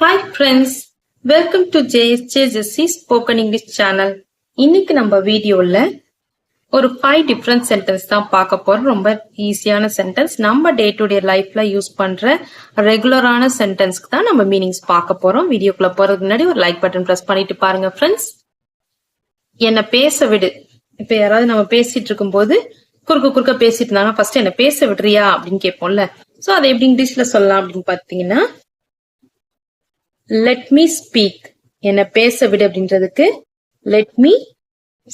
Hi friends, welcome to JSJ Jessie spoken English channel. இன்னைக்கு நம்ம வீடியோல ஒரு 5 டிஃப்ரெண்ட் சென்டென்ஸ் தான் பார்க்க போறோம். ரொம்ப ஈஸியான சென்டென்ஸ். நம்ம டே டு டே லைஃப்ல யூஸ் பண்ற ரெகுலரான சென்டென்ஸ்க்கு தான் நம்ம மீனிங்ஸ் பார்க்க போறோம். வீடியோக்குள்ள போறதுக்கு முன்னாடி ஒரு லைக் பட்டன் பிரஸ் பண்ணிட்டு பாருங்க ஃப்ரெண்ட்ஸ். என்ன பேச விடு. இப்ப யாராவது நம்ம பேசிட்டு இருக்கும் போது குறுக்க பேசிட்டு இருந்தாங்க, ஃபர்ஸ்ட் என்ன பேச விடுறியா அப்படின்னு கேட்போம்ல. சோ அதை எப்படி இங்கிலீஷ்ல சொல்லலாம் அப்படின்னு பாத்தீங்கன்னா, let me speak. என்ன பேச விடு அப்படின்றதுக்கு let me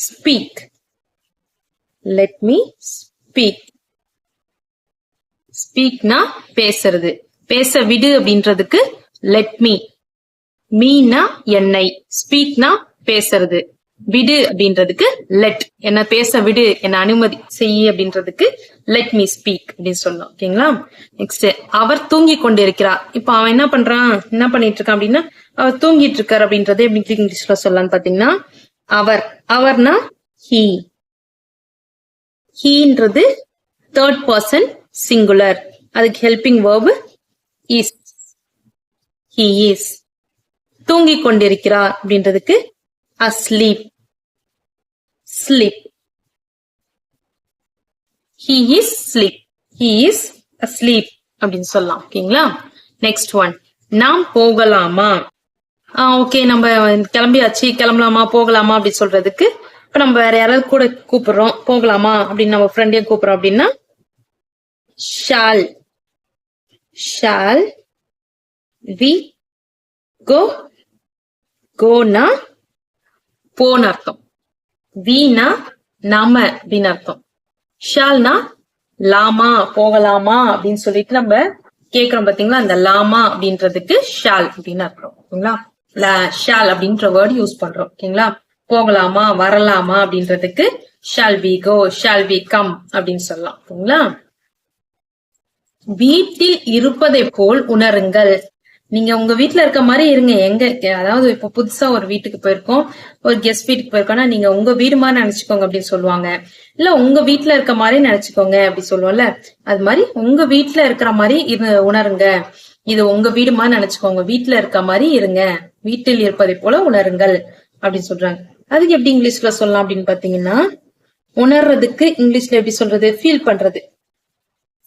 speak. let me speak. speakனா பேசுறது. பேச விடு அப்படின்றதுக்கு let me. மீனா என்னை, speakனா பேசுறது, விடு அப்படின்றதுக்கு let. என்ன பேச விடு, என்ன அனுமதி செய்ய அப்படின்றதுக்கு let me speak அப்படின்னு சொல்லலாம். ஓகேங்களா? நெக்ஸ்ட், அவர் தூங்கி கொண்டிருக்கிறார். இப்ப அவன் என்ன பண்றான், என்ன பண்ணிட்டு இருக்கான் அப்படின்னா, அவர் தூங்கிட்டு இருக்காரு அப்படின்றத எப்படி இங்கிலீஷ்ல சொல்லலாம்னு பாத்தீங்கன்னா, அவர்னா he. heன்றது தேர்ட் பர்சன் சிங்குலர். அதுக்கு helping verb is. he is. தூங்கி கொண்டிருக்கிறார் அப்படின்றதுக்கு asleep. sleep. he is sleep. he is asleep அப்படின்னு சொல்லலாம். ஓகேங்களா? நெக்ஸ்ட் ஒன், நாம் போகலாமா. ஓகே, நம்ம கிளம்பியாச்சு, கிளம்பலாமா போகலாமா அப்படி சொல்றதுக்கு இப்ப நம்ம வேற யாராவது கூட கூப்பிடுறோம், போகலாமா அப்படின்னு நம்ம ஃப்ரெண்டையும் கூப்பிடுறோம் அப்படின்னா shall. shall we go. கோனா போன்னு அர்த்தம். வீணா நாம அப்படின்னு அர்த்தம். ஷால்னா லாமா, போகலாமா அப்படின்னு சொல்லிட்டு நம்ம கேக்குறோம் பாத்தீங்களா, அந்த லாமா அப்படின்றதுக்கு ஷால் அப்படின்னு அர்த்தம். ஓகேங்களா? ஷால் அப்படின்ற வேர்டு யூஸ் பண்றோம். ஓகேங்களா? போகலாமா வரலாமா அப்படின்றதுக்கு shall we go, shall we come அப்படின்னு சொல்லலாம். ஓகேங்களா? வீட்டில் இருப்பதை போல் உணருங்கள். நீங்க உங்க வீட்டுல இருக்க மாதிரி இருங்க. எங்க, அதாவது இப்ப புதுசா ஒரு வீட்டுக்கு போயிருக்கோம், ஒரு கெஸ்ட் வீட்டுக்கு போயிருக்கோம்னா நீங்க உங்க வீடு மாதிரி நினைச்சுக்கோங்க அப்படின்னு சொல்லுவாங்க. இல்ல உங்க வீட்டுல இருக்க மாதிரி நினைச்சுக்கோங்க அப்படி சொல்லுவோம்ல, அது மாதிரி உங்க வீட்டுல இருக்கிற மாதிரி இது உணருங்க. இது உங்க வீடு மாதிரி நினைச்சுக்கோங்க, வீட்டுல இருக்க மாதிரி இருங்க, வீட்டில் இருப்பதை போல உணருங்கள் அப்படின்னு சொல்றாங்க. அதுக்கு எப்படி இங்கிலீஷ்ல சொல்லலாம் அப்படின்னு பாத்தீங்கன்னா, உணர்றதுக்கு இங்கிலீஷ்ல எப்படி சொல்றது, ஃபீல் பண்றது,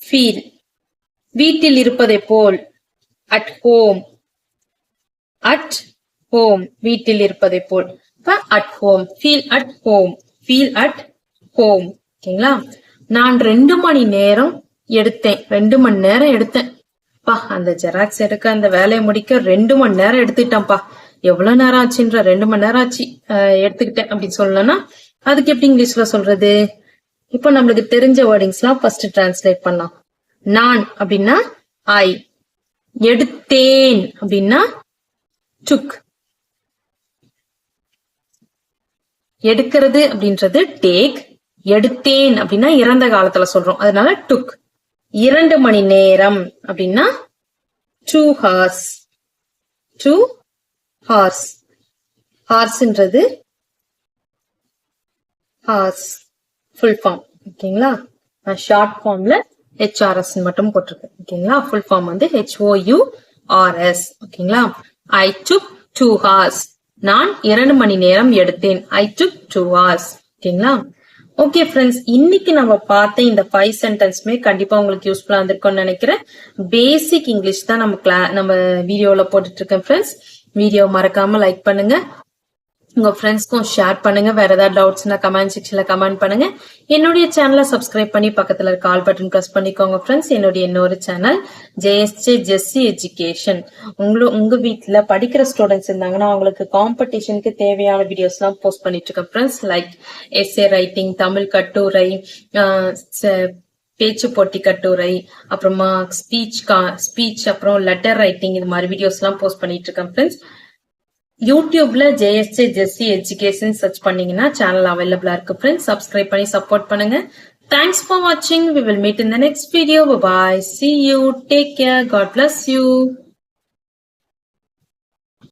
ஃபீல். வீட்டில் இருப்பதை போல் at home. at home. வீட்டில் இருப்பதை போல் at home. feel at home. feel at home. ஓகேங்களா? நான் 2 மணி நேரம் எடுத்தேன். 2 மணி நேரம் எடுத்தேன் பா. அந்த ஜெராக்ஸ் எடுக்க, அந்த வேலையை முடிக்க 2 மணி நேரம் எடுத்துக்கிட்டேன்ப்பா. எவ்வளவு நேரம் ஆச்சுன்ற, 2 மணி நேரம் ஆச்சு எடுத்துக்கிட்டேன் அப்படின்னு சொல்லணும்னா அதுக்கு எப்படி இங்கிலீஷ்ல சொல்றது? இப்போ நம்மளுக்கு தெரிஞ்ச வேர்டிங்ஸ் எல்லாம் ஃபர்ஸ்ட் டிரான்ஸ்லேட் பண்ணலாம். நான் அப்படின்னா ஐ, எடுத்தேன் அப்படின்னா டுக், எடுக்கிறது அப்படின்றது டேக், எடுத்தேன் அப்படின்னா இறந்த காலத்துல சொல்றோம், அதனால டுக். 2 மணி நேரம் அப்படின்னா 2 hours. 2 hours. ஹார்ஸ்ன்றது ஹார்ஸ் ஃபுல் ஃபார்ம். ஓகேங்களா? நான் ஷார்ட் ஃபார்ம்ல HRS மட்டும் போட்டிருக்கேன். ஓகேங்களா? ஃபுல் ஃபார்ம் வந்து HOURS. ஓகேங்களா? I took 2 hours. நான் 2 மணி நேரம் எடுத்தேன். I took 2 hours. ஓகேங்களா? ஓகே ஃப்ரெண்ட்ஸ், இன்னைக்கு நம்ம பார்த்த இந்த 5 சென்டென்ஸ்மே கண்டிப்பா உங்களுக்கு யூஸ்ஃபுல்லா இருந்திருக்கும்னு நினைக்கிறேன். பேசிக் இங்கிலீஷ் தான் நம்ம வீடியோல போட்டுட்டு இருக்கேன் ஃப்ரெண்ட்ஸ். வீடியோ மறக்காம லைக் பண்ணுங்க, உங்க ஃப்ரெண்ட்ஸ்க்கும் ஷேர் பண்ணுங்க. வேற ஏதாவது டவுட்ஸ்னா கமெண்ட் செக்ஷன்ல கமெண்ட் பண்ணுங்க. என்னுடைய சேனலை சப்ஸ்கிரைப் பண்ணி பக்கத்துல இருக்க ஆல் பட்டன் பிரஸ் பண்ணிக்கோங்க ஃப்ரெண்ட்ஸ். என்னுடைய இன்னொரு சேனல் JSJ Jessie எஜுகேஷன். உங்க வீட்டுல படிக்கிற ஸ்டூடெண்ட்ஸ் இருந்தாங்கன்னா அவங்களுக்கு காம்படிஷனுக்கு தேவையான வீடியோஸ் எல்லாம் போஸ்ட் பண்ணிட்டு இருக்கேன் friends. Like S A writing, Tamil கட்டுரை, பேச்சு போட்டி கட்டுரை, அப்புறமா ஸ்பீச், அப்புறம் லெட்டர் ரைட்டிங், இது மாதிரி வீடியோஸ் எல்லாம் போஸ்ட் பண்ணிட்டு இருக்கேன் ஃப்ரெண்ட்ஸ். யூடியூப்ல JSJ Jessie எஜுகேஷன் சர்ச் பண்ணீங்கன்னா சேனல் அவைலபிளா இருக்கு ஃப்ரெண்ட்ஸ். சப்ஸ்கிரைப் பண்ணி சப்போர்ட் பண்ணுங்க. தேங்க்ஸ் ஃபார் வாட்சிங். We will meet in the next video. Bye bye. See you. Take care. God bless you.